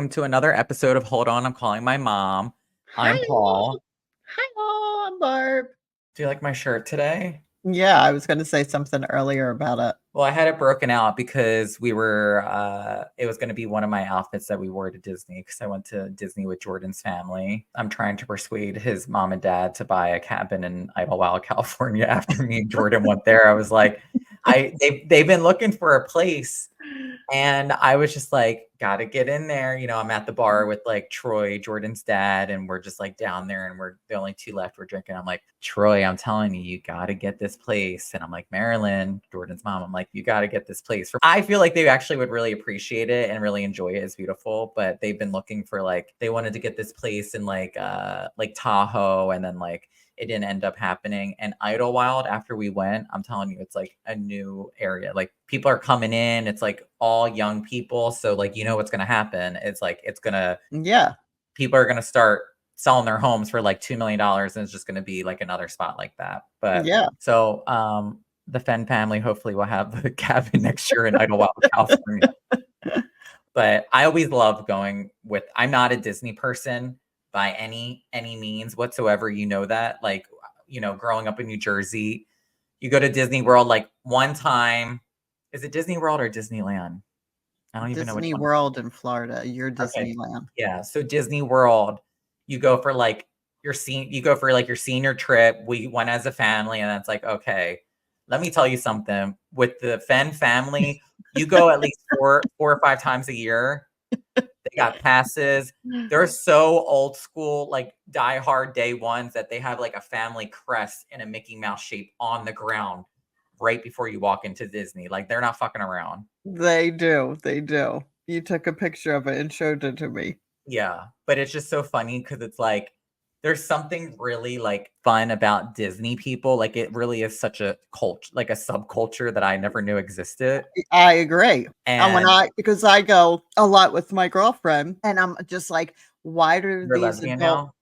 welcome to another episode of Hold On, I'm Calling My Mom. I'm Hi, Paul. hi, I'm Barb. Do you like my shirt today? Yeah, I was going to say something earlier about it. Well, I had it broken out because it was going to be one of my outfits that we wore to Disney because I went to Disney with Jordan's family. I'm trying to persuade his mom and dad to buy a cabin in Idlewild, California after me and Jordan went there. I was like, they've been looking for a place. And I was just like, gotta get in there. I'm at the bar with like Troy, Jordan's dad, and we're just like down there and we're the only two left. We're drinking. I'm like, Troy, I'm telling you, you gotta get this place. And I'm like, Marilyn, Jordan's mom, I'm like, you gotta get this place. I feel like they actually would really appreciate it and really enjoy it. It's beautiful, but they've been looking for they wanted to get this place in like Tahoe, and then it didn't end up happening. And Idlewild, after we went, I'm telling you, it's like a new area. Like people are coming in. It's like all young people. So what's going to happen. It's like, people are going to start selling their homes for like $2 million. And it's just going to be like another spot like that. But so the Fenn family hopefully will have the cabin next year in Idlewild, California. But I always love going I'm not a Disney person by any means whatsoever. That, growing up in New Jersey, you go to Disney World like one time. Is it Disney World or Disneyland? I don't even know which Disney one. World in Florida. You're Okay. Disneyland. Yeah. So Disney World, you go for your senior trip. We went as a family, and it's like, okay, let me tell you something. With the Fenn family, you go at least four or five times a year. They got passes. They're so old school, like diehard day ones, that they have like a family crest in a Mickey Mouse shape on the ground right before you walk into Disney. Like they're not fucking around. They do. They do. You took a picture of it and showed it to me. Yeah. But it's just so funny because it's like there's something really like fun about Disney people. Like it really is such a culture, like a subculture that I never knew existed. I agree. And Because I go a lot with my girlfriend, and I'm just like, why do you're these lesbian adults?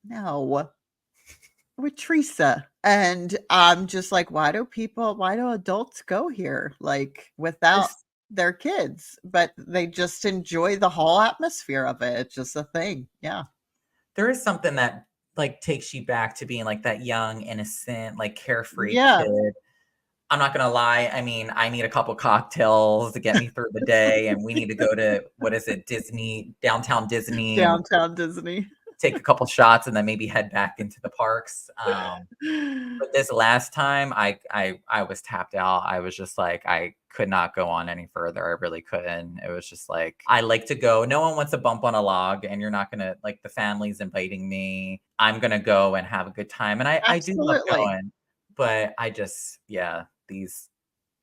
now? No, with Teresa. And I'm just like, why do adults go here? Like without their kids, but they just enjoy the whole atmosphere of it. It's just a thing. Yeah. There is something that like takes you back to being like that young, innocent, like carefree Yeah. kid. I'm not gonna lie. I mean, I need a couple cocktails to get me through the day, and we need to go to downtown Disney, Downtown Disney. take a couple shots, and then maybe head back into the parks. But this last time, I was tapped out. I was just like, I could not go on any further. I really couldn't. It was just like, I like to go. No one wants to bump on a log, and you're not gonna like the family's inviting me. I'm gonna go and have a good time, and I do love going. But I just, it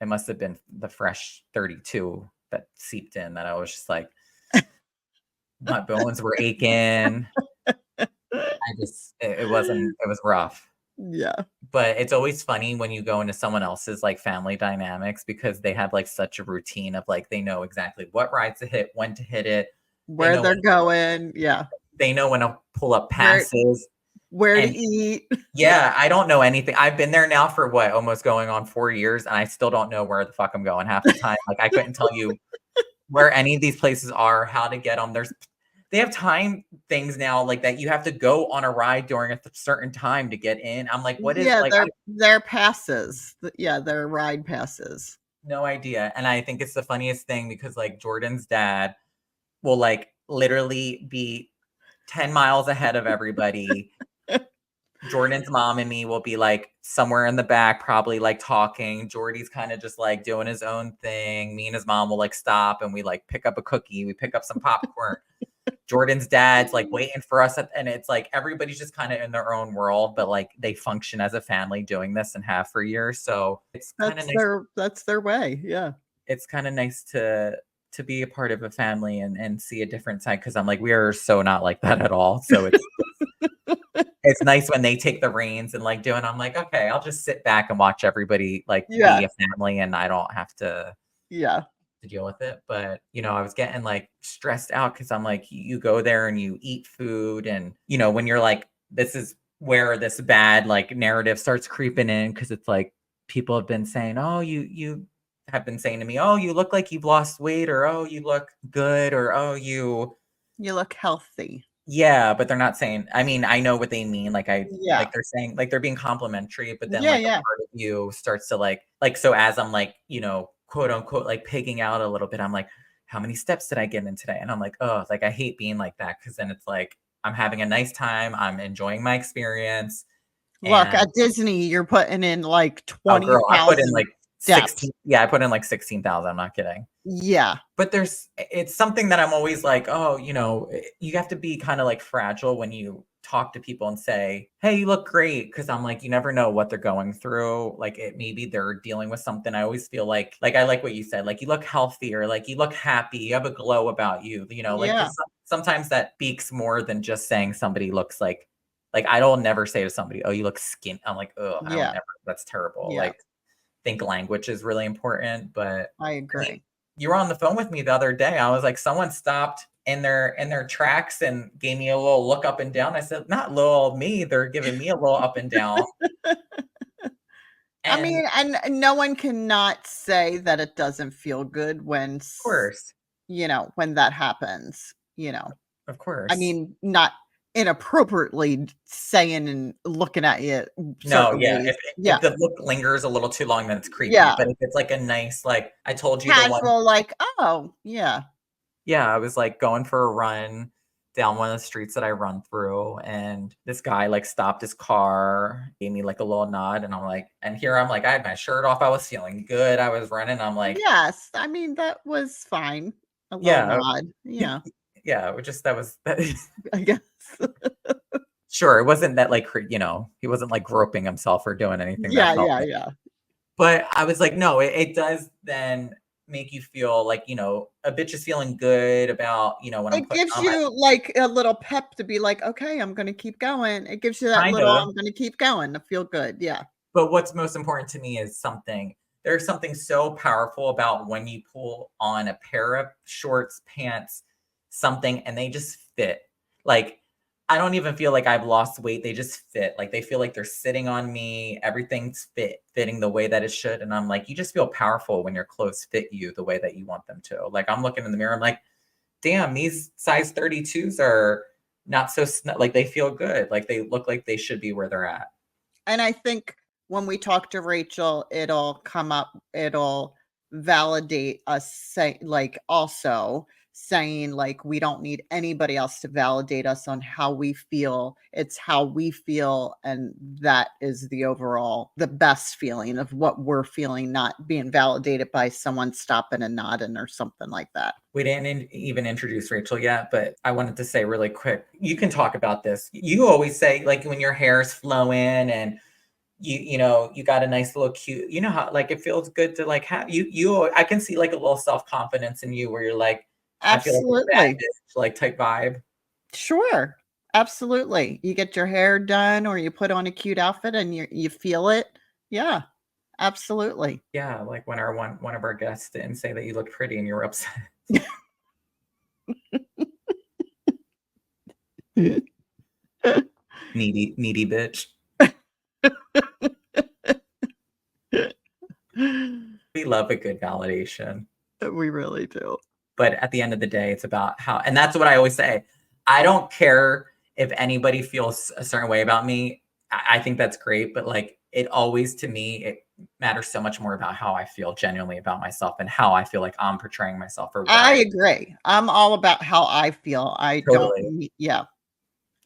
must have been the fresh 32 that seeped in that I was just like, my bones were aching. It was rough. Yeah. But it's always funny when you go into someone else's like family dynamics because they have like such a routine of like, they know exactly what rides to hit, when to hit it, where they're going. Yeah. They know when to pull up passes. Where to eat. Yeah, I don't know anything. I've been there now for almost going on 4 years, and I still don't know where the fuck I'm going half the time. Like I couldn't tell you where any of these places are, how to get them. They have time things now, like that you have to go on a ride during a certain time to get in. I'm like, what is their passes. Yeah, their ride passes. No idea. And I think it's the funniest thing because like Jordan's dad will like literally be 10 miles ahead of everybody. Jordan's mom and me will be like somewhere in the back, probably like talking. Jordy's kind of just like doing his own thing. Me and his mom will like stop and we like pick up a cookie. We pick up some popcorn. Jordan's dad's like waiting for us. And it's like everybody's just kind of in their own world, but like they function as a family doing this and have for years. So it's kind of nice. That's their way. Yeah. It's kind of nice to be a part of a family and see a different side. Cause I'm like, we are so not like that at all. So it's nice when they take the reins and like doing, I'm like, okay, I'll just sit back and watch everybody like be a family and I don't have to deal with it. But, I was getting like stressed out because I'm like, you go there and you eat food and, when you're like, this is where this bad like narrative starts creeping in because it's like people have been saying, oh, you have been saying to me, oh, you look like you've lost weight, or oh, you look good, or oh, you look healthy. yeah, but they're not saying, I mean, I know what they mean. Like Yeah. they're saying, like they're being complimentary, but then Yeah, like a yeah. part of you starts to like, so as I'm like, quote unquote, like pigging out a little bit, I'm like, how many steps did I get in today? And I'm like, oh, like I hate being like that. Cause then it's like, I'm having a nice time. I'm enjoying my experience. Look, And at Disney, you're putting in like oh girl, I put in 20,000 like steps. 16. Yeah, I put in like 16,000. I'm not kidding. Yeah. But it's something that I'm always like, oh, you have to be kind of like fragile when you talk to people and say, hey, you look great. Cause I'm like, you never know what they're going through. Like maybe they're dealing with something. I always feel like I like what you said, like you look healthier, like you look happy, you have a glow about you, like, Yeah. cause sometimes that speaks more than just saying somebody looks like I don't never say to somebody, oh, you look skin. I'm like, oh, I don't Yeah. ever, that's terrible. Yeah. Like think language is really important, but I I mean, agree. you were on the phone with me the other day. I was like, someone stopped in their tracks and gave me a little look up and down. I said, not little me, they're giving me a little up and down. I And mean, and no one cannot say that it doesn't feel good when, of course, when that happens, you know. of I course. mean, not inappropriately saying and looking at you No, certain yeah. ways. If Yeah. the look lingers a little too long, then it's creepy. Yeah. But if it's like a nice, like I told you the one, Casual, like, oh, yeah. yeah, I was like going for a run down one of the streets that I run through, and this guy like stopped his car, gave me like a little nod, and I'm like, and here I'm like, I had my shirt off, I was feeling good, I was running, I'm like, Yes. I mean, that was fine. A little yeah, nod. Yeah. yeah, it just that was that, I guess. sure, it wasn't that like he wasn't like groping himself or doing anything that Yeah, felt yeah, like, yeah. but I was like, no, it does then make you feel like a bitch is feeling good about when I'm It putting gives on my you, like, a little pep to be like, "Okay, I'm gonna keep going." It gives you that kind little, of. "I'm gonna keep going," to feel good, yeah. But what's most important to me is there's something so powerful about when you pull on a pair of shorts, pants, something, and they just fit. Like, I don't even feel like I've lost weight. They just fit. Like they feel like they're sitting on me. Everything's fitting the way that it should. And I'm like, you just feel powerful when your clothes fit you the way that you want them to. Like I'm looking in the mirror, I'm like, damn, these size 32s are not so like they feel good. Like they look like they should be where they're at. And I think when we talk to Rachel, it'll validate us, say, like, also saying, like, we don't need anybody else to validate us on how we feel. It's how we feel, and that is the best feeling of what we're feeling, not being validated by someone stopping and nodding or something like that. We didn't even introduce Rachel yet, but I wanted to say really quick. You can talk about this. You always say like when your hair is flowing and you got a nice little cute. You know how like it feels good to like have you. I can see like a little self confidence in you where you're like, I feel like a bad Absolutely. bitch like type vibe. Sure. Absolutely. You get your hair done or you put on a cute outfit and you feel it. Yeah, absolutely. Yeah, like when our one of our guests didn't say that you look pretty and you were upset. Needy bitch. We love a good validation. We really do. But at the end of the day, it's about how, and that's what I always say. I don't care if anybody feels a certain way about me. I think that's great, but like it always, to me, it matters so much more about how I feel genuinely about myself and how I feel like I'm portraying myself or what I I agree. I'm all about how I feel. I don't totally. yeah,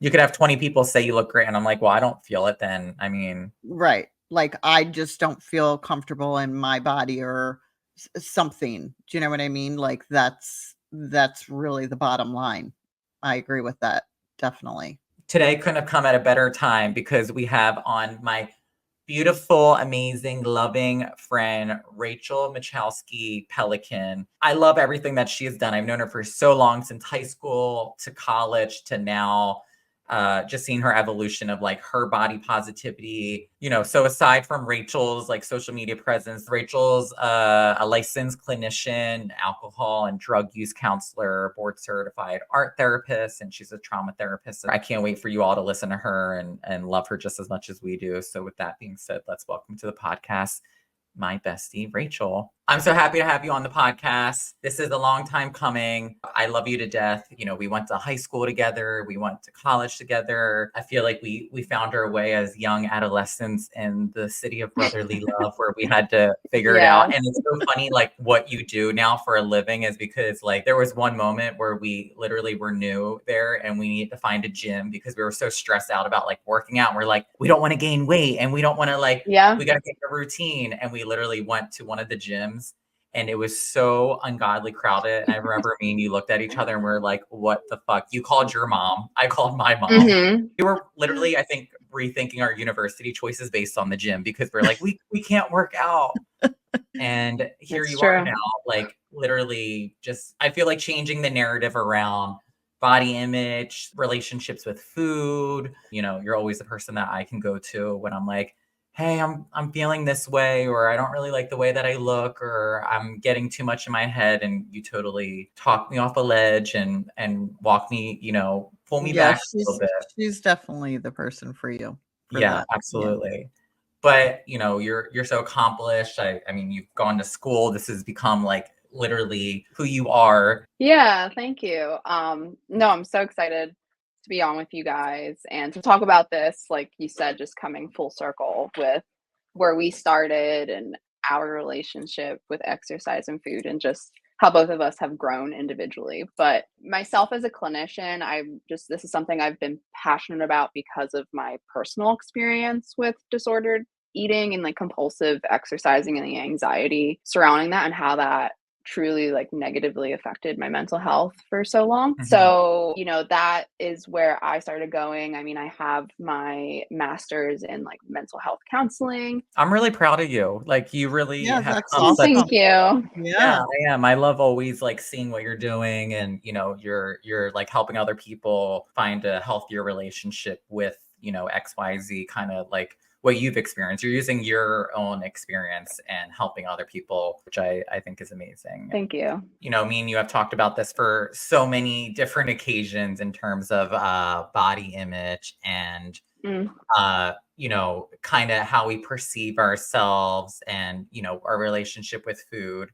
You could have 20 people say you look great, and I'm like, well, I don't feel it. Then I mean, right. Like, I just don't feel comfortable in my body or something. Do you know what I mean? Like, that's really the bottom line. I agree with that. Definitely. today couldn't have come at a better time because we have on my beautiful, amazing, loving friend, Rachael Mecholsky-Pelikan. I love everything that she has done. I've known her for so long, since high school to college to now. Just seeing her evolution of like her body positivity, so aside from Rachel's like social media presence, Rachel's a licensed clinician, alcohol and drug use counselor, board certified art therapist, and she's a trauma therapist. I can't wait for you all to listen to her and love her just as much as we do. So with that being said, let's welcome to the podcast my bestie, Rachael. I'm so happy to have you on the podcast. This is a long time coming. I love you to death. We went to high school together. We went to college together. I feel like we found our way as young adolescents in the city of brotherly love where we had to figure it Yeah. out. And it's so funny, like what you do now for a living is because like there was one moment where we literally were new there and we needed to find a gym because we were so stressed out about like working out. We're like, we don't want to gain weight and we don't want to like Yeah. we got to get a routine. And we literally went to one of the gyms and it was so ungodly crowded. And I remember me and you looked at each other and we are like, what the fuck? You called your mom. I called my mom. Mm-hmm. We were literally, I think, rethinking our university choices based on the gym because we're like, we can't work out. And here It's you true. are now, like literally just, I feel like changing the narrative around body image, relationships with food. You're always the person that I can go to when I'm like, hey, I'm feeling this way, or I don't really like the way that I look, or I'm getting too much in my head, and you totally talk me off a ledge and walk me, pull me Yeah, back a little bit. she's definitely the person for you for Yeah, that. Yeah. absolutely. But you're so accomplished. I mean, you've gone to school. This has become like literally who you are. Yeah, thank you. No, I'm so excited to be on with you guys and to talk about this, like you said, just coming full circle with where we started and our relationship with exercise and food and just how both of us have grown individually. But myself as a clinician, this is something I've been passionate about because of my personal experience with disordered eating and like compulsive exercising and the anxiety surrounding that and how that truly like negatively affected my mental health for so long. Mhm. So, that is where I started going. I mean, I have my master's in like mental health counseling. I'm really proud of you. Like you really Yeah, have that's come such. Thank awesome. you. Yeah, Yeah. I am. I love always like seeing what you're doing and you're like helping other people find a healthier relationship with, XYZ kind of like what you've experienced. You're using your own experience and helping other people, which I think is amazing. Thank you. Me and you have talked about this for so many different occasions in terms of body image and Mm. kind of how we perceive ourselves and, our relationship with food,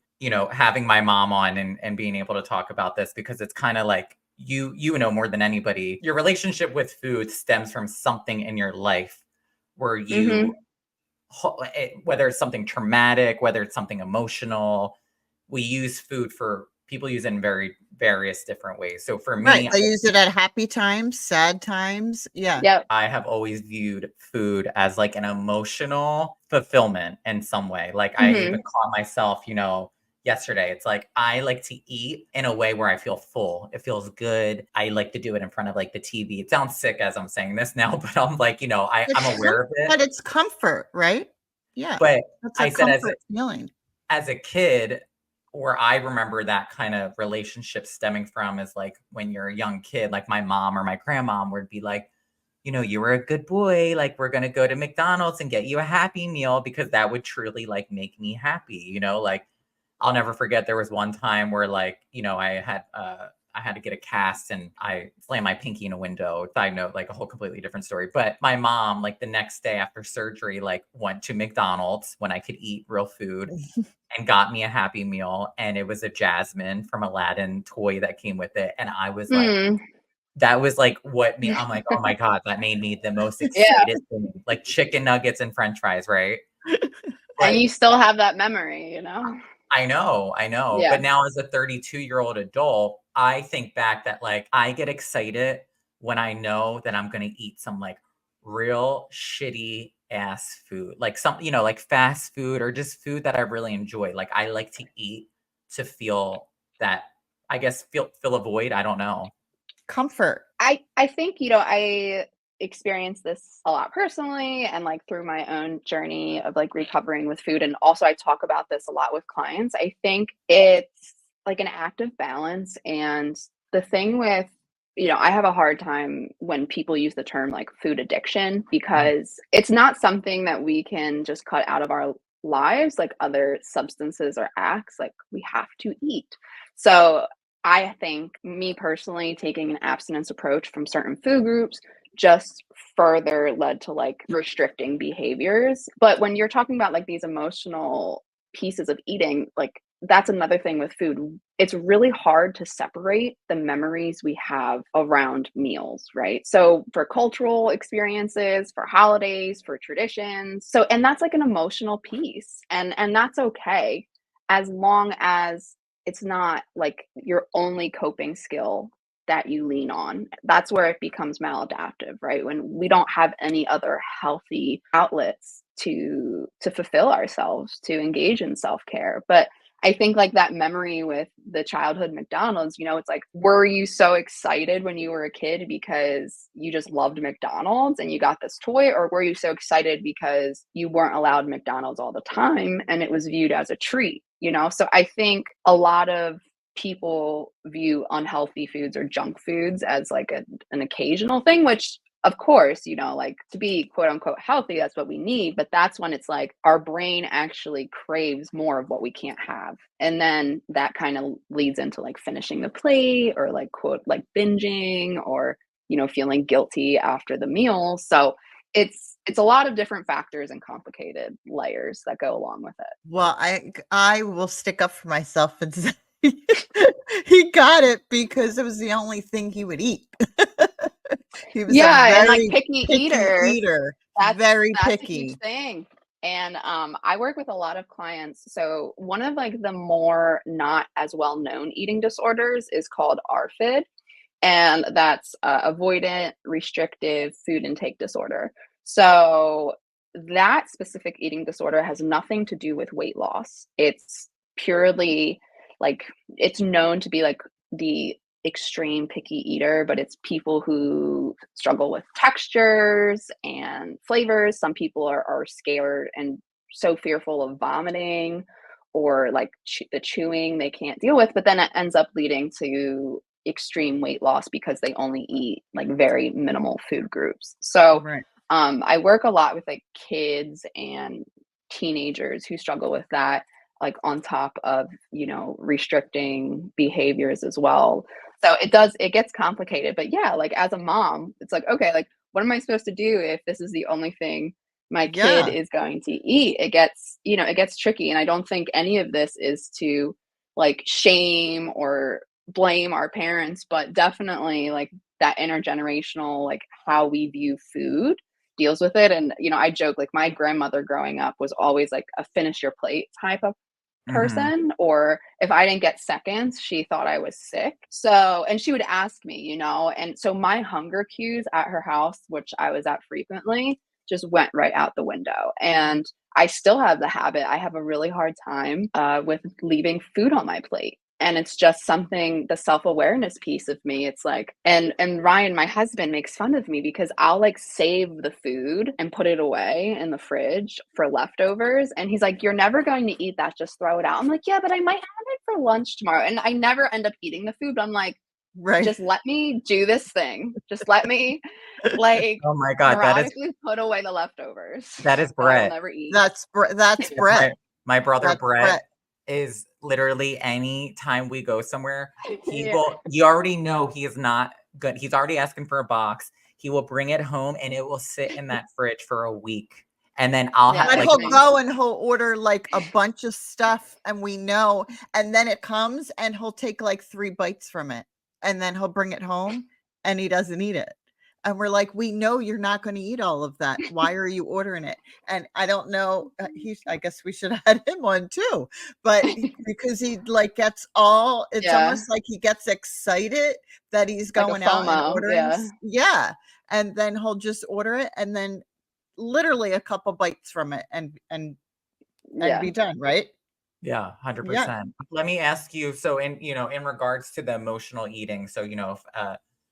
having my mom on and being able to talk about this because it's kind of like you know more than anybody, your relationship with food stems from something in your life where Mhm. whether it's something traumatic, whether it's something emotional, we use food for people use it in very various different ways. So for Right. me, They use it at happy times, sad times. Yeah. Yep. I have always viewed food as like an emotional fulfillment in some way. Like I even Mhm. caught myself, yesterday. It's like I like to eat in a way where I feel full. It feels good. I like to do it in front of like the TV. It sounds sick as I'm saying this now, but I'm like, I'm aware of it. But it's comfort, right? Yeah. But That's a I said comfort feeling. as a kid, where I remember that kind of relationship stemming from is like when you're a young kid, like my mom or my grandmom would be like, you were a good boy. Like, we're going to go to McDonald's and get you a Happy Meal because that would truly like make me happy. Like I'll never forget there was one time where like, I had to get a cast and I slammed my pinky in a window. Side note, like a whole completely different story. But my mom, like the next day after surgery, like went to McDonald's when I could eat real food and got me a Happy Meal. And it was a Jasmine from Aladdin toy that came with it. And I was like, Mm. that was like I'm like, oh my God, that made me the most Yeah. excited thing. Like chicken nuggets and French fries, right? And But you still have that memory, you know? I know, I know. Yeah. But now as a 32-year-old adult, I think back that like I get excited when I know that I'm gonna eat some like real shitty ass food. Like some, like fast food or just food that I really enjoy. Like I like to eat to feel that I guess fill a void. I don't know. Comfort. I think, I experienced this a lot personally and like through my own journey of like recovering with food. And also I talk about this a lot with clients. I think it's like an active balance. And the thing with, I have a hard time when people use the term like food addiction Mhm. because it's not something that we can just cut out of our lives like other substances or acts. Like we have to eat. So I think me personally taking an abstinence approach from certain food groups just further led to like restricting behaviors. But when you're talking about like these emotional pieces of eating, like that's another thing with food. It's really hard to separate the memories we have around meals, right? So for cultural experiences, for holidays, for traditions. So, and that's like an emotional piece, and that's okay as long as it's not like your only coping skill that you lean on. That's where it becomes maladaptive, right? When we don't have any other healthy outlets to fulfill ourselves, to engage in self-care. But I think like that memory with the childhood McDonald's, you know, it's like, were you so excited when you were a kid because you just loved McDonald's and you got this toy? Or were you so excited because you weren't allowed McDonald's all the time and it was viewed as a treat, you know? So I think a lot of people view unhealthy foods or junk foods as like an occasional thing, which of course, you know, like to be quote unquote healthy, that's what we need. But that's when it's like our brain actually craves more of what we can't have. And then that kind of leads into like finishing the plate or like quote, like binging or, you know, feeling guilty after the meal. So it's a lot of different factors and complicated layers that go along with it. Well, I will stick up for myself and say he got it because it was the only thing he would eat. He was a And like very picky picky eaters, eater, that's very a huge picky. thing. And I work with a lot of clients. So one of like the more not as well known eating disorders is called ARFID, and that's avoidant restrictive food intake disorder. So that specific eating disorder has nothing to do with weight loss. It's purely like, it's known to be like the extreme picky eater, but it's people who struggle with textures and flavors. Some people are scared and so fearful of vomiting or like the chewing they can't deal with, but then it ends up leading to extreme weight loss because they only eat like very minimal food groups. So Right. I work a lot with like kids and teenagers who struggle with that, like on top of, you know, restricting behaviors as well. So it gets complicated. But yeah, like as a mom, it's like, okay, like what am I supposed to do if this is the only thing my kid Yeah. is going to eat? It gets, you know, it gets tricky. And I don't think any of this is to like shame or blame our parents, but definitely like that intergenerational, like how we view food deals with it. And, you know, I joke like my grandmother growing up was always like a finish your plate type of person, or if I didn't get seconds, she thought I was sick. So, and she would ask me, you know, and so my hunger cues at her house, which I was at frequently, just went right out the window. And I still have the habit. I have a really hard time with leaving food on my plate. And it's just something, the self-awareness piece of me. It's like, and Ryan, my husband, makes fun of me because I'll like save the food and put it away in the fridge for leftovers. And he's like, you're never going to eat that, just throw it out. I'm like, yeah, but I might have it for lunch tomorrow. And I never end up eating the food. But I'm like, Right. just let me do this thing. Just let me like Oh my God, periodically put away the leftovers that is that I will Brett. never eat. That's Brett. My brother That's Brett is literally any time we go somewhere, he Yeah. will, you already know he is not good. He's already asking for a box. He will bring it home and it will sit in that fridge for a week. And then I'll Yeah, have But like, he'll go and he'll order like a bunch of stuff and we know, and then it comes and he'll take like 3 bites from it and then he'll bring it home and he doesn't eat it. And we're like, we know you're not going to eat all of that. Why are you ordering it? And I don't know. I guess we should have had him on too, but because he like gets all, it's Yeah. almost like he gets excited that he's Like a going out and FOMO, ordering. yeah. Yeah. And then he'll just order it and then literally a couple bites from it and Yeah. be done, right? yeah, 100%. Let me ask you, so in, you know, in regards to the emotional eating, so, you know,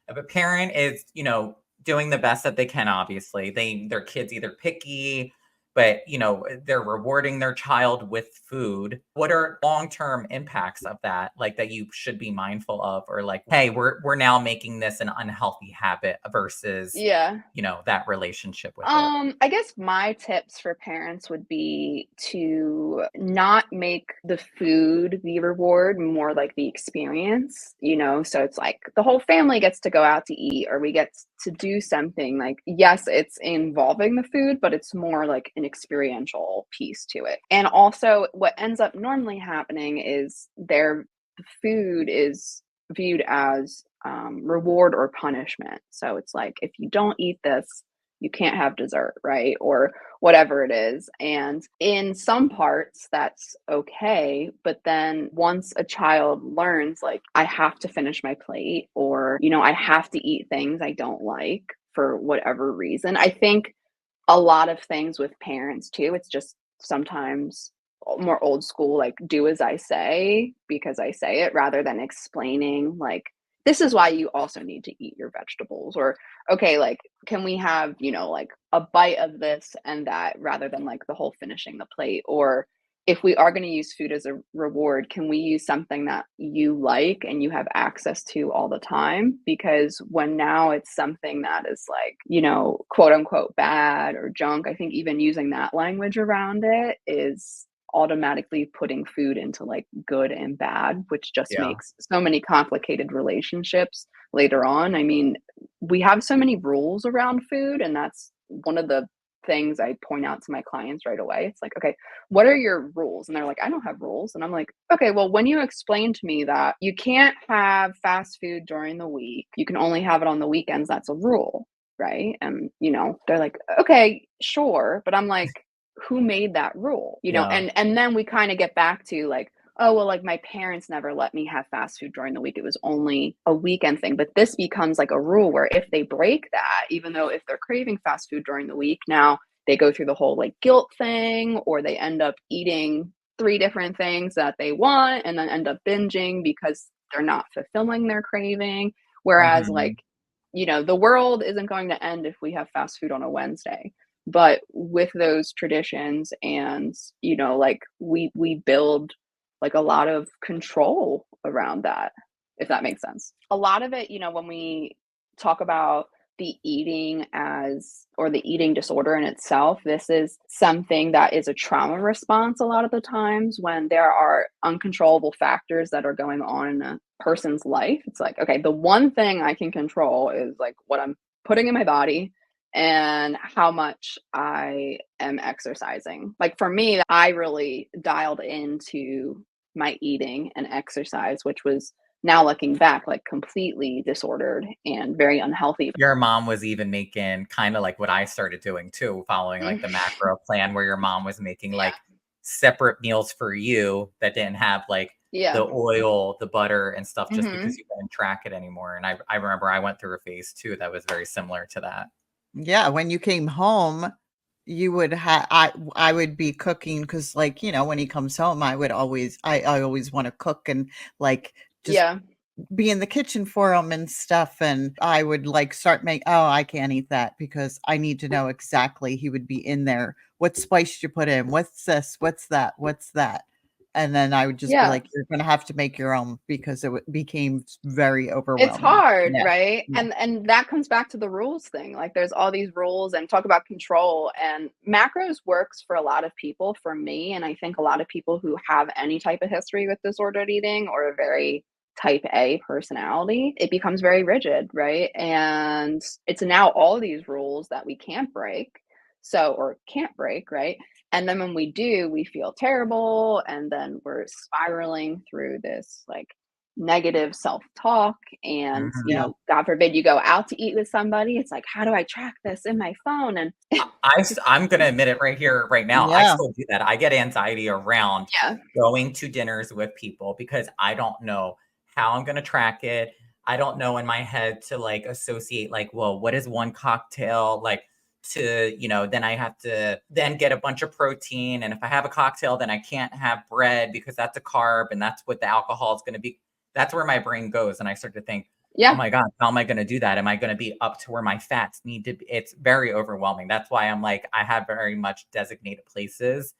if a parent is, you know, doing the best that they can, obviously, their kids either picky, but, you know, they're rewarding their child with food. What are long-term impacts of that, like that you should be mindful of, or like, hey, we're now making this an unhealthy habit versus, Yeah. you know, that relationship with it? I guess my tips for parents would be to not make the food the reward, more like the experience, you know? So it's like the whole family gets to go out to eat, or we get to do something, like, yes, it's involving the food, but it's more like an experiential piece to it. And also what ends up normally happening is their food is viewed as reward or punishment. So it's like, if you don't eat this, you can't have dessert, right? Or whatever it is. And in some parts, that's okay. But then once a child learns, like, I have to finish my plate, or, I have to eat things I don't like for whatever reason, I think a lot of things with parents too, it's just sometimes more old school, like, do as I say because I say it, rather than explaining, like, this is why you also need to eat your vegetables, or okay, like, can we have, like, a bite of this and that, rather than like the whole finishing the plate. Or if we are going to use food as a reward, can we use something that you like and you have access to all the time? Because when now it's something that is like, quote unquote bad or junk, I think even using that language around it is automatically putting food into like good and bad, which just Yeah. makes so many complicated relationships later on. I mean, we have so many rules around food, and that's one of the things I point out to my clients right away. It's like, okay, what are your rules? And they're like, I don't have rules. And I'm like, okay, well, when you explain to me that you can't have fast food during the week, you can only have it on the weekends, that's a rule, right? And, they're like, okay, sure. But I'm like, who made that rule? Yeah. And then we kind of get back to like, oh, well, like, my parents never let me have fast food during the week. It was only a weekend thing. But this becomes like a rule where if they break that, even though if they're craving fast food during the week, now they go through the whole like guilt thing, or they end up eating 3 different things that they want and then end up binging because they're not fulfilling their craving. Whereas Mhm. like, the world isn't going to end if we have fast food on a Wednesday. But with those traditions and, like, we build like a lot of control around that, if that makes sense. A lot of it, when we talk about the eating or the eating disorder in itself, this is something that is a trauma response a lot of the times when there are uncontrollable factors that are going on in a person's life. It's like, okay, the one thing I can control is like what I'm putting in my body and how much I am exercising. Like, for me, I really dialed into my eating and exercise, which was, now looking back, like, completely disordered and very unhealthy. Your mom was even making kind of like what I started doing too, following like the macro plan, where your mom was making like separate meals for you that didn't have like Yeah. the oil, the butter and stuff, just Mhm. because you couldn't track it anymore. And I remember I went through a phase too that was very similar to that. Yeah, when you came home, you would have I would be cooking because, like, when he comes home, I always wanna cook and, like, just Yeah. be in the kitchen for him and stuff, and I would, like, start make "Oh, I can't eat that because I need to know exactly." He would be in there, "What spice you put in? What's this? What's that? What's that?" And then I would just be Yeah. like, "You're gonna have to make your own," because it became very It's overwhelming. hard, Yeah, right? yeah. And that comes back to the rules thing. Like, there's all these rules, and talk about control, and macros works for a lot of people, for me, and I think a lot of people who have any type of history with disordered eating or a very type A personality, it becomes very rigid, right? And it's now all these rules that we can't break. So, or can't break, right? And then when we do, we feel terrible, and then we're spiraling through this like negative self-talk. And Mhm. god forbid you go out to eat with somebody, it's like, how do I track this in my phone? And I'm gonna admit it right here, right now. I Yeah. still do that. I get anxiety around yeah. going to dinners with people because I don't know how I'm gonna track it. I don't know in my head to like associate like, well, what is one cocktail like to, then I have to then get a bunch of protein. And if I have a cocktail, then I can't have bread because that's a carb and that's what the alcohol is gonna be. That's where my brain goes. And I start to think, oh Yeah. my God, how am I going to do that? Am I going to be up to where my fats need to be? It's very overwhelming. That's why I'm like, I have very much designated places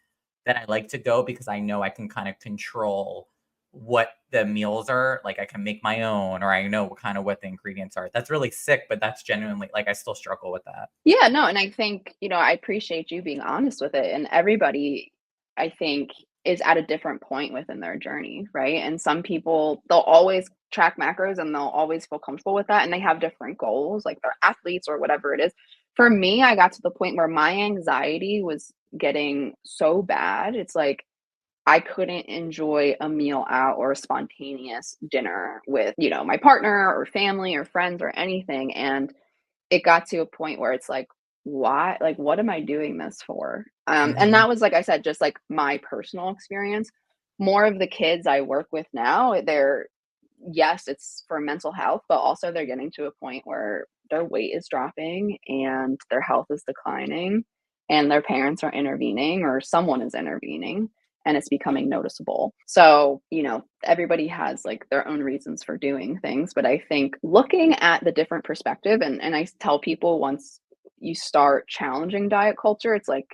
that I like to go because I know I can kind of control what the meals are. Like I can make my own, or I know what the ingredients are. That's really sick, but that's genuinely like I still struggle with that. Yeah, no, and I think, I appreciate you being honest with it. And everybody, I think, is at a different point within their journey, right? And some people, they'll always track macros and they'll always feel comfortable with that. And they have different goals, like they're athletes or whatever it is. For me, I got to the point where my anxiety was getting so bad. It's like I couldn't enjoy a meal out or a spontaneous dinner with, my partner or family or friends or anything. And it got to a point where it's like, why? Like, what am I doing this for? And that was, like I said, just like my personal experience. More of the kids I work with now, yes, it's for mental health, but also they're getting to a point where their weight is dropping and their health is declining and their parents are intervening or someone is intervening and it's becoming noticeable. So, everybody has like their own reasons for doing things, but I think looking at the different perspective, and I tell people once you start challenging diet culture, it's like,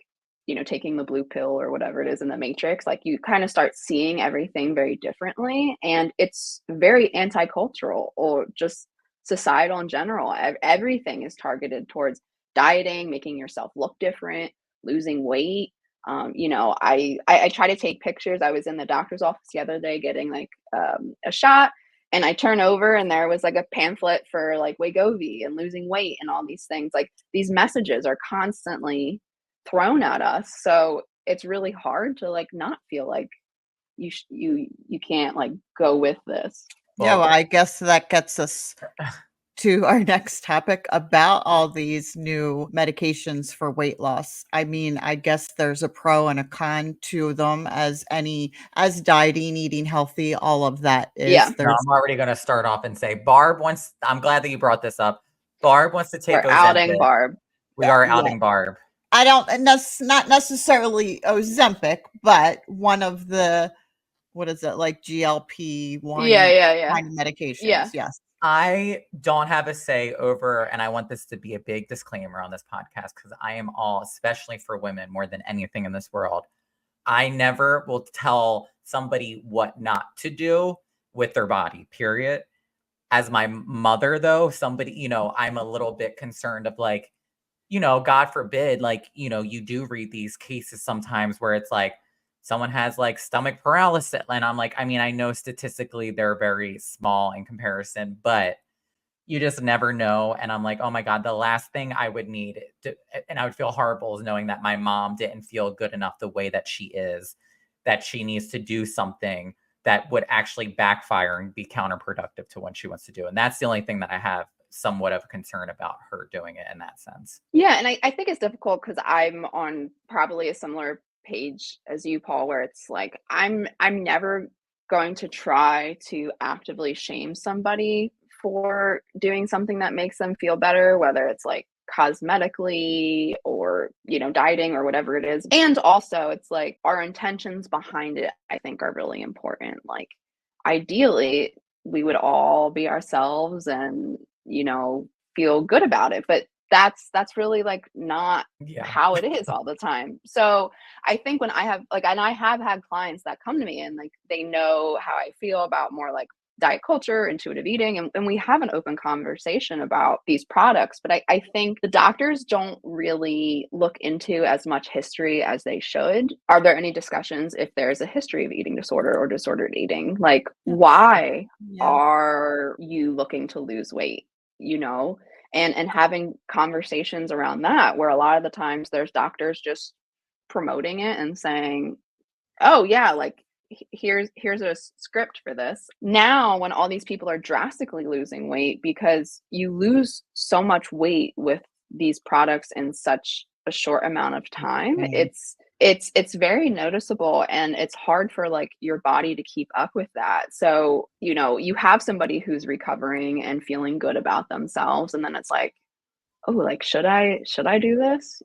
taking the blue pill or whatever it is in the matrix, like you kind of start seeing everything very differently. And it's very anti-cultural or just societal in general. Everything is targeted towards dieting, making yourself look different, losing weight. I try to take pictures. I was in the doctor's office the other day getting like a shot, and I turn over and there was like a pamphlet for like Wegovy and losing weight and all these things. Like these messages are constantly thrown at us, so it's really hard to like not feel like you can't like go with this. Yeah, well, I guess that gets us to our next topic about all these new medications for weight loss. I mean, I guess there's a pro and a con to them, as dieting, eating healthy, all of that is. Yeah. No, I'm already going to start off and say Barb wants, I'm glad that you brought this up. Barb wants to take We're Ozempic. outing Barb. We are outing Barb. I don't, and that's not necessarily Ozempic, but one of the, what is it, like GLP-1 kind of medications. Yeah. Yes. I don't have a say over, and I want this to be a big disclaimer on this podcast because I am all, especially for women more than anything in this world, I never will tell somebody what not to do with their body, period. As my mother, though, somebody, I'm a little bit concerned of like, God forbid, like, you do read these cases sometimes where it's like someone has like stomach paralysis. And I'm like, I mean, I know statistically they're very small in comparison, but you just never know. And I'm like, oh my God, the last thing I would need and I would feel horrible, is knowing that my mom didn't feel good enough the way that she is, that she needs to do something that would actually backfire and be counterproductive to what she wants to do. And that's the only thing that I have somewhat of a concern about her doing it in that sense. Yeah. And I think it's difficult because I'm on probably a similar page as you, Paul, where it's like, I'm never going to try to actively shame somebody for doing something that makes them feel better, whether it's like cosmetically or, dieting or whatever it is. And also it's like our intentions behind it, I think, are really important. Like ideally we would all be ourselves and, feel good about it. But that's really like not how it is all the time. So I think when I have like, and I have had clients that come to me and like, they know how I feel about more like diet culture, intuitive eating, and we have an open conversation about these products. But I think the doctors don't really look into as much history as they should. Are there any discussions if there's a history of eating disorder or disordered eating? Like, why are you looking to lose weight? And having conversations around that, where a lot of the times there's doctors just promoting it and saying, oh yeah, like here's a script for this. Now, when all these people are drastically losing weight, because you lose so much weight with these products in such a short amount of time, it's very noticeable, and it's hard for like your body to keep up with that. So, you have somebody who's recovering and feeling good about themselves, and then it's like, oh, like, should I do this?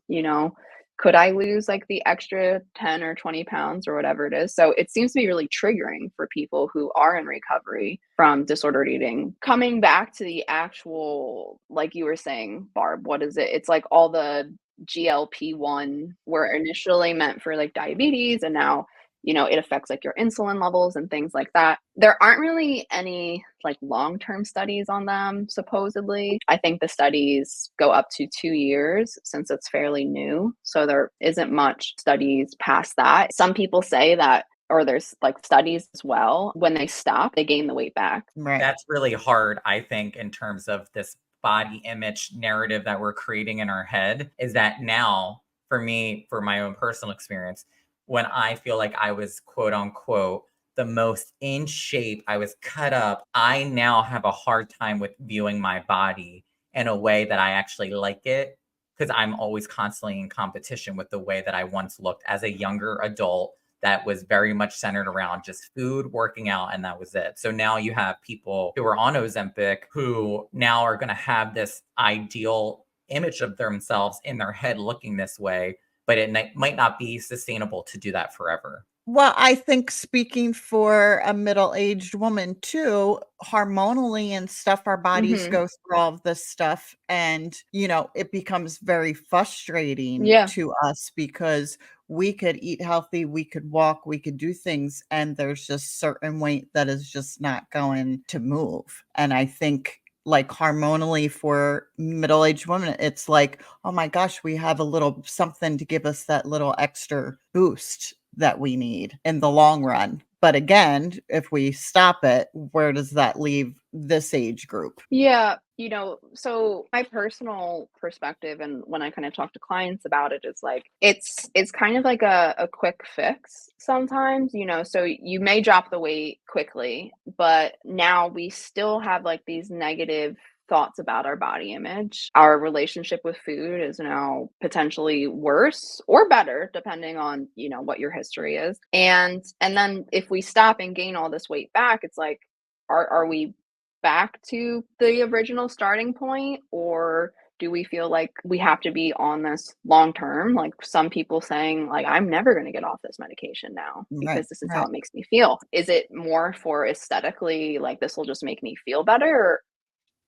Could I lose like the extra 10 or 20 pounds or whatever it is? So it seems to be really triggering for people who are in recovery from disordered eating. Coming back to the actual, like you were saying, Barb, what is it? It's like all the GLP-1 were initially meant for like diabetes, and now it affects like your insulin levels and things like that. There aren't really any like long-term studies on them, supposedly. I think the studies go up to 2 years since it's fairly new. So there isn't much studies past that. Some people say that or there's like studies as well, when they stop, they gain the weight back. Right. That's really hard, I think, in terms of this body image narrative that we're creating in our head, is that now, for me, for my own personal experience, when I feel like I was quote unquote the most in shape, I was cut up, I now have a hard time with viewing my body in a way that I actually like it, because I'm always constantly in competition with the way that I once looked as a younger adult that was very much centered around just food, working out, and that was it. So now you have people who are on Ozempic who now are going to have this ideal image of themselves in their head looking this way, but it might not be sustainable to do that forever. Well, I think speaking for a middle-aged woman too, hormonally and stuff, our bodies Mhm. go through all of this stuff, and, you know, it becomes very frustrating Yeah. to us because we could eat healthy, we could walk, we could do things, and there's just certain weight that is just not going to move. And I think, like, hormonally for middle-aged women, it's like, "Oh my gosh, we have a little something to give us that little extra boost that we need in the long run." But again, if we stop it, where does that leave this age group? Yeah, you know, so my personal perspective and when I kind of talk to clients about it, it's like it's kind of like a quick fix sometimes, you know, so you may drop the weight quickly, but now we still have like these negative thoughts about our body image. Our relationship with food is now potentially worse or better depending on, you know, what your history is. And then if we stop and gain all this weight back, it's like are we back to the original starting point, or do we feel like we have to be on this long term, like some people saying like I'm never going to get off this medication now Right, because this is how right. it makes me feel? Is it more for aesthetically, like this will just make me feel better,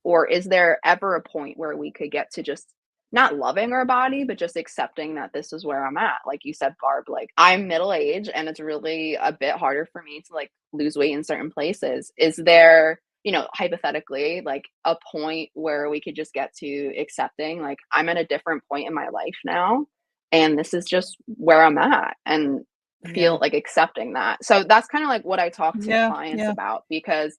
or is there ever a point where we could get to just not loving our body, but just accepting that this is where I'm at? Like you said, Barb, like I'm middle age and it's really a bit harder for me to like lose weight in certain places. Is there, you know, hypothetically, like a point where we could just get to accepting, like I'm at a different point in my life now, and this is just where I'm at, and Yeah. feel like accepting that? So that's kind of like what I talk to Yeah, clients yeah. about, because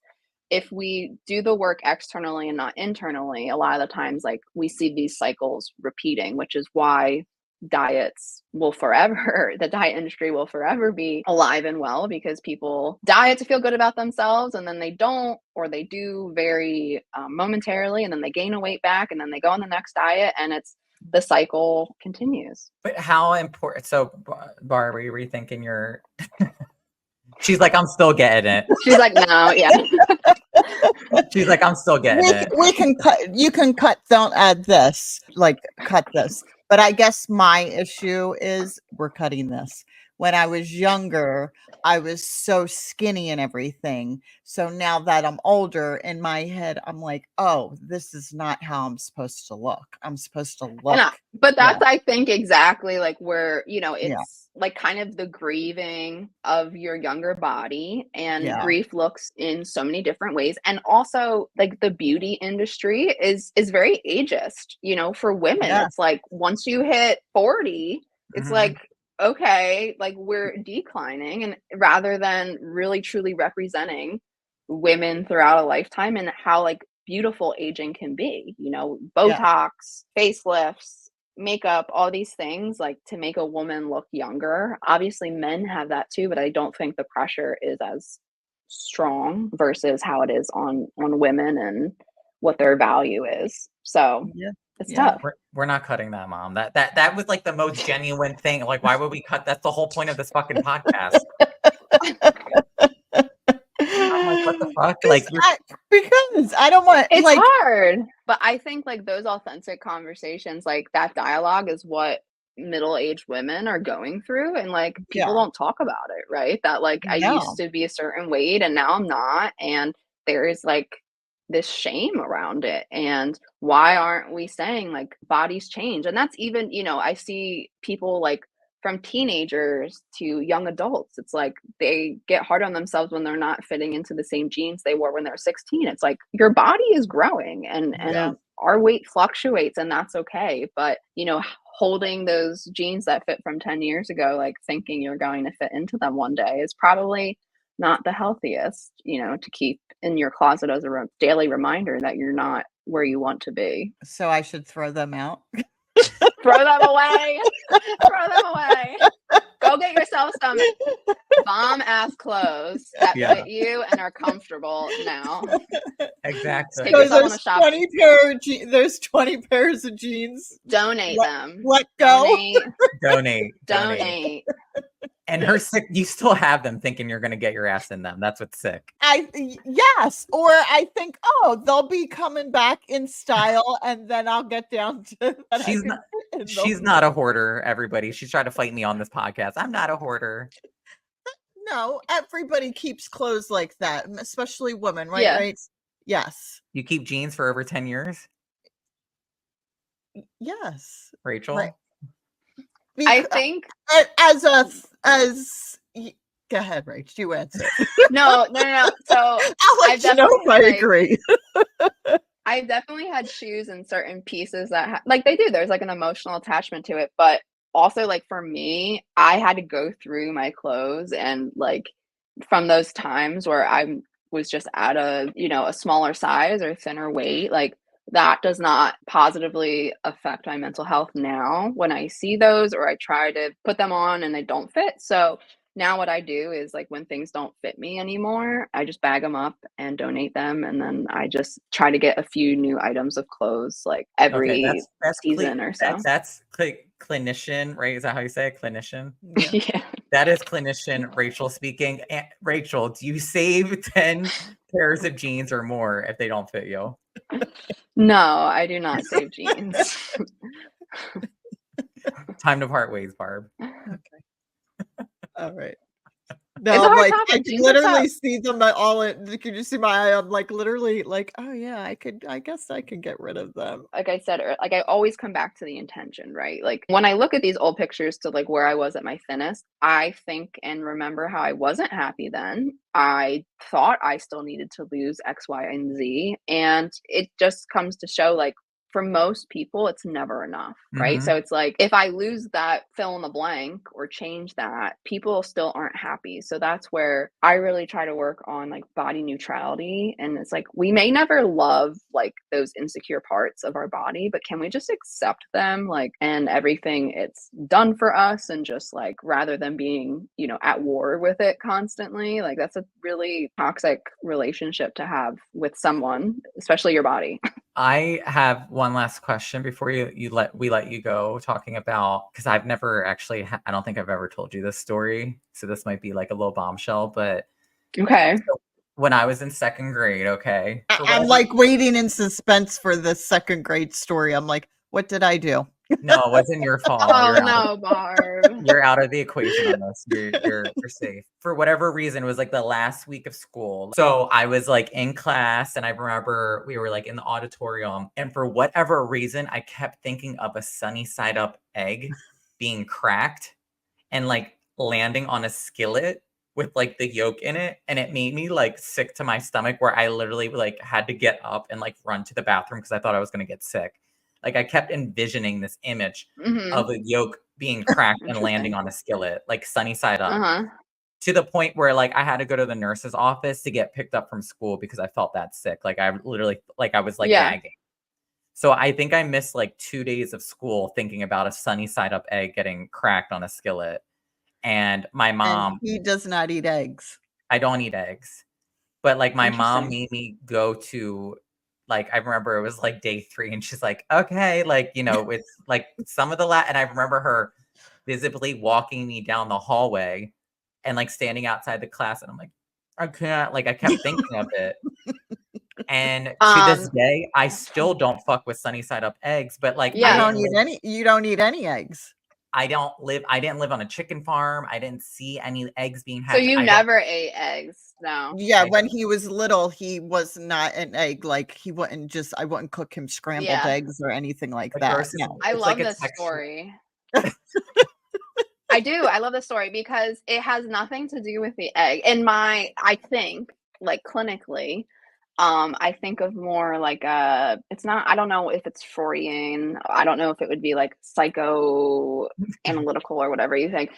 if we do the work externally and not internally, a lot of the times, like we see these cycles repeating, which is why diets will forever, the diet industry will forever be alive and well, because people diet to feel good about themselves and then they don't, or they do very momentarily, and then they gain a weight back and then they go on the next diet, and it's the cycle continues. But how important? So, Barb, are you rethinking your? She's like, I'm still getting it. She's like, no, yeah. She's like, I'm still getting it. We can cut, you can cut, don't add this, like cut this. But I guess my issue is we're cutting this. When I was younger, I was so skinny and everything. So now that I'm older, in my head, I'm like, oh, this is not how I'm supposed to look. I'm supposed to look. But Yeah, that's, I think, exactly like where, you know, yeah, it's like kind of the grieving of your younger body, and yeah, grief looks in so many different ways. And also like the beauty industry is very ageist, you know, for women. yeah, It's like once you hit 40, it's Mhm. like, okay, like we're declining, and rather than really truly representing women throughout a lifetime and how like beautiful aging can be, you know, yeah. Botox, facelifts, makeup, all these things like to make a woman look younger. Obviously, men have that too, but I don't think the pressure is as strong versus how it is on women and what their value is. So Yeah, it's yeah. tough. We're not cutting that, Mom. That was like the most genuine thing. Like, why would we cut? That's the whole point of this fucking podcast. I'm like, what the fuck? Like, you're Because I don't want, It's like, hard, but I think like those authentic conversations, like that dialogue is what middle-aged women are going through, and like people yeah, don't talk about it, right? That like I used no, to be a certain weight and now I'm not, and there is like this shame around it. And why aren't we saying like bodies change? And that's even, you know, I see people like from teenagers to young adults. It's like they get hard on themselves when they're not fitting into the same jeans they wore when they're 16. It's like your body is growing, yeah, and our weight fluctuates, and that's okay. But, you know, holding those jeans that fit from 10 years ago, like thinking you're going to fit into them one day is probably not the healthiest, to keep in your closet as a daily reminder that you're not where you want to be. So I should throw them out? Throw them away. Throw them away. Go get yourself some bomb-ass clothes that fit you and are comfortable now. Exactly. Take yourself on a shopping. There's 20 pairs of jeans. Donate them. Let go. Donate. And her sick, you still have them thinking you're going to get your ass in them. That's what's sick. Yes. Or I think, they'll be coming back in style, and then I'll get down to that. She's not a hoarder, everybody. She's trying to fight me on this podcast. I'm not a hoarder. No, everybody keeps clothes like that, especially women, right? Yeah. Right? Yes. You keep jeans for over 10 years? Yes. Rachel? Right. I think go ahead, Rach, you answer. No. So I'll let you know if I agree. I've definitely had shoes and certain pieces that they do. There's like an emotional attachment to it, but also like for me, I had to go through my clothes and like from those times where I was just at a smaller size or thinner weight, like that does not positively affect my mental health now when I see those or I try to put them on and they don't fit. So now what I do is like when things don't fit me anymore, I just bag them up and donate them. And then I just try to get a few new items of clothes like every season or so. That's clinician, right? Is that how you say it? Clinician? Yeah. That is clinician Rachel speaking. And Rachel, do you save 10 pairs of jeans or more if they don't fit you? No, I do not save jeans. Time to part ways, Barb. Okay. All right. No, It's a hard like topic. I can literally see them all. Can you see my eye? I'm like literally like, oh yeah, I guess I could get rid of them. Like I said, like I always come back to the intention, right? Like when I look at these old pictures to like where I was at my thinnest, I think and remember how I wasn't happy then. I thought I still needed to lose X, Y, and Z. And it just comes to show like for most people, it's never enough, right? Mhm. So it's like, if I lose that fill in the blank or change that, people still aren't happy. So that's where I really try to work on like body neutrality. And it's like, we may never love like those insecure parts of our body, but can we just accept them like, and everything it's done for us and just like, rather than being, at war with it constantly, like that's a really toxic relationship to have with someone, especially your body. I have one last question before we let you go, talking about, because I've never actually I don't think I've ever told you this story, so this might be like a little bombshell, but okay. So when I was in second grade, okay, I'm like waiting in suspense for the second grade story. I'm like, what did I do? No, it wasn't your fault. Oh no, Barb. You're out of the equation on this. You're safe. For whatever reason, it was like the last week of school. So I was like in class and I remember we were like in the auditorium. And for whatever reason, I kept thinking of a sunny side up egg being cracked and like landing on a skillet with like the yolk in it. And it made me like sick to my stomach where I literally like had to get up and like run to the bathroom because I thought I was going to get sick. Like I kept envisioning this image of a yolk being cracked and landing on a skillet, like sunny side up, to the point where like I had to go to the nurse's office to get picked up from school because I felt that sick. Like I literally, like I was like gagging. So I think I missed like 2 days of school thinking about a sunny side up egg getting cracked on a skillet. And my mom, he does not eat eggs. I don't eat eggs, but like my mom made me go to, like, I remember it was like day 3 and she's like, okay, like, it's like some of the and I remember her visibly walking me down the hallway and like standing outside the class. And I'm like, I can't, like, I kept thinking of it. And to this day, I still don't fuck with sunny side up eggs, but like, you don't eat any eggs. I didn't live on a chicken farm. I didn't see any eggs being hatched. So you never ate eggs? No. Yeah, when he was little, he was not an egg. Like I wouldn't cook him scrambled eggs or anything like that. No. I love this story. I do. I love this story because it has nothing to do with the egg. I think, like clinically, I think of more like it's not, I don't know if it's Freudian. I don't know if it would be like psychoanalytical or whatever you think.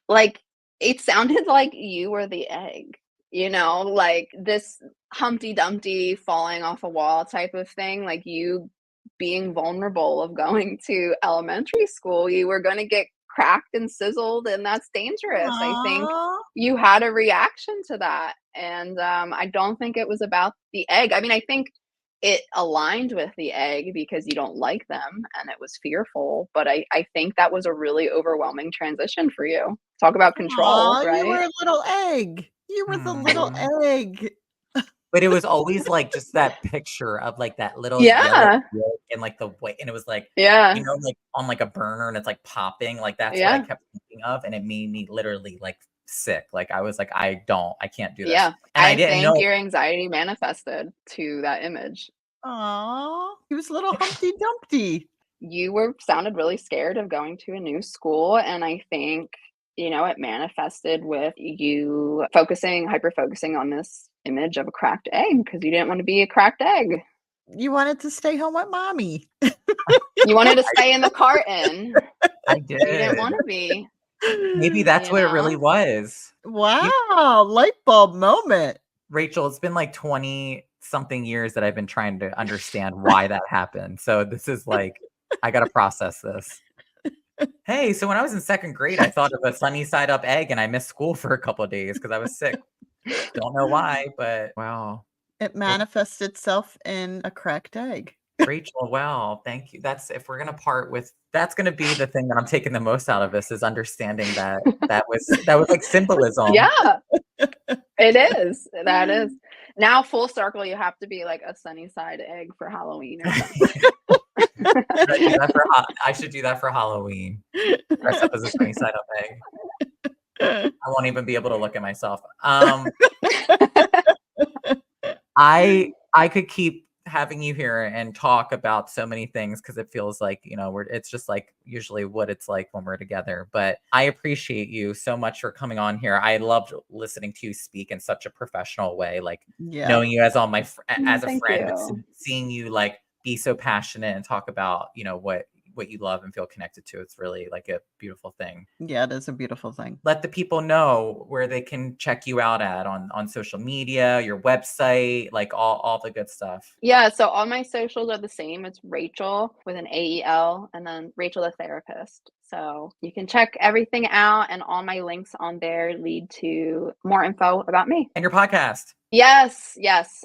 Like, it sounded like you were the egg, like this Humpty Dumpty falling off a wall type of thing, like you being vulnerable of going to elementary school. You were going to get cracked and sizzled, and that's dangerous. I think Aw. you had a reaction to that. And I don't think it was about the egg. I mean, I think it aligned with the egg because you don't like them and it was fearful. But I think that was a really overwhelming transition for you. Talk about control, Aw, you were right? a little egg. You were the little egg. But it was always like just that picture of like that little yellow Yeah. yolk and like the white, and it was like, Yeah. like on like a burner and it's like popping. Like that's what I Yeah. kept thinking of, and it made me literally like sick. Like I was like, I can't do this. Yeah. And I I didn't think know. your anxiety manifested to that image. Aw, he was little Humpty Dumpty. You sounded really scared of going to a new school, and I think, it manifested with you hyper focusing on this image of a cracked egg because you didn't want to be a cracked egg. You wanted to stay home with mommy. You wanted to stay in the carton. I You didn't did. want to be. Maybe that's what it really was. Wow, light bulb moment. Rachel, it's been like 20 something years that I've been trying to understand why that happened. So this is like, I got to process this. Hey, so when I was in second grade, I thought of a sunny side up egg and I missed school for a couple of days because I was sick. Don't know why, but wow. It manifests itself in a cracked egg. Rachel, wow, thank you. If we're gonna part with, that's gonna be the thing that I'm taking the most out of this, is understanding that was like symbolism. Yeah, it is. That is. Now full circle, you have to be like a sunny side egg for Halloween or something. I should do that for Halloween. Dress up as a sunny side up egg. I won't even be able to look at myself. I could keep having you here and talk about so many things because it feels like, it's just like usually what it's like when we're together. But I appreciate you so much for coming on here. I loved listening to you speak in such a professional way, like knowing you as as a friend, but seeing you like be so passionate and talk about, what you love and feel connected to. It's really like a beautiful thing. Yeah, it is a beautiful thing. Let the people know where they can check you out at on social media, your website, like all the good stuff. Yeah, so all my socials are the same. It's Rachael with an AEL and then Rachael the therapist. So you can check everything out, and all my links on there lead to more info about me. And your podcast. Yes.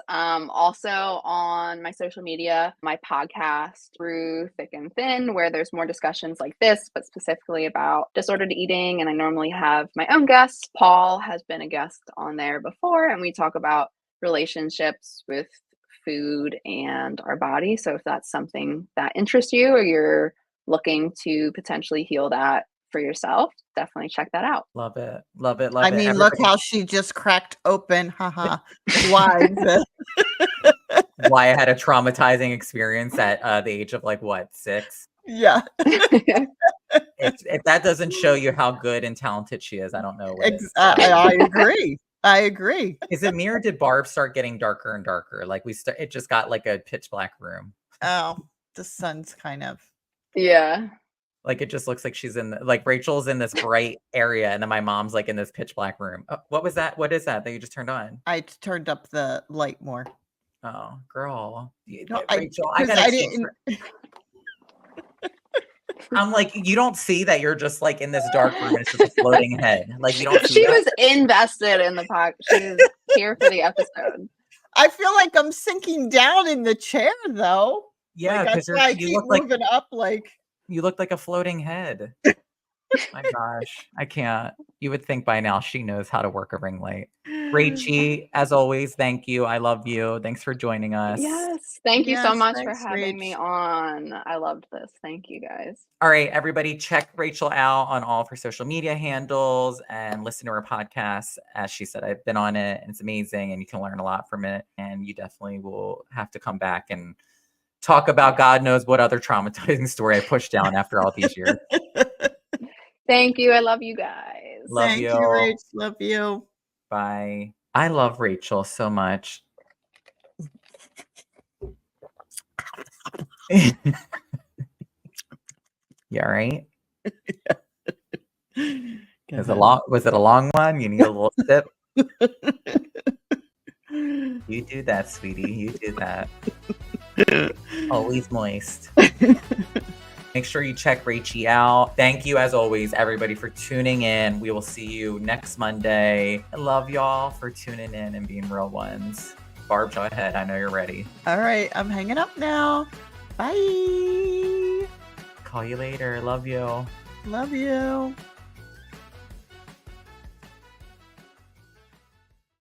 Also on my social media, my podcast, Through Thick and Thin, where there's more discussions like this, but specifically about disordered eating. And I normally have my own guests. Paul has been a guest on there before, and we talk about relationships with food and our body. So if that's something that interests you, or you're looking to potentially heal that for yourself, definitely check that out. Love it. I mean, look how she just cracked open. Haha. Why? Why I had a traumatizing experience at the age of 6? Yeah. If that doesn't show you how good and talented she is, I don't know what is. I agree. Is it me, or did Barb start getting darker and darker? Like it just got like a pitch black room. Oh, the sun's kind of. Yeah. Like it just looks like she's Rachel's in this bright area, and then my mom's like in this pitch black room. Oh, what was that? What is that you just turned on? I turned up the light more. Oh, girl. No, Rachel, I didn't. I'm like, you don't see that you're just like in this dark room and it's just a floating head. Like you don't see She was invested in the podcast. She was here for the episode. I feel like I'm sinking down in the chair though. Yeah, because I keep moving up like. You look like a floating head. My gosh, I can't. You would think by now she knows how to work a ring light. Rachie, as always, thank you. I love you. Thanks for joining us. Yes. Thank you so much for having me on. I loved this. Thank you, guys. All right, everybody, check Rachael out on all of her social media handles and listen to her podcast. As she said, I've been on it and it's amazing and you can learn a lot from it. And you definitely will have to come back and talk about God knows what other traumatizing story I pushed down after all these years. Thank you. I love you guys. Thank you, Rach. Love you. Bye. I love Rachael so much. You all right? Go Was ahead. it a long one? You need a little sip? You do that, sweetie. You do that. Always moist. Make sure you check Rachie out. Thank you, as always, everybody, for tuning in. We will see you next Monday. I love y'all for tuning in and being real ones. Barb, go ahead. I know you're ready. All right, I'm hanging up now. Bye. Call you later. Love you. Love you.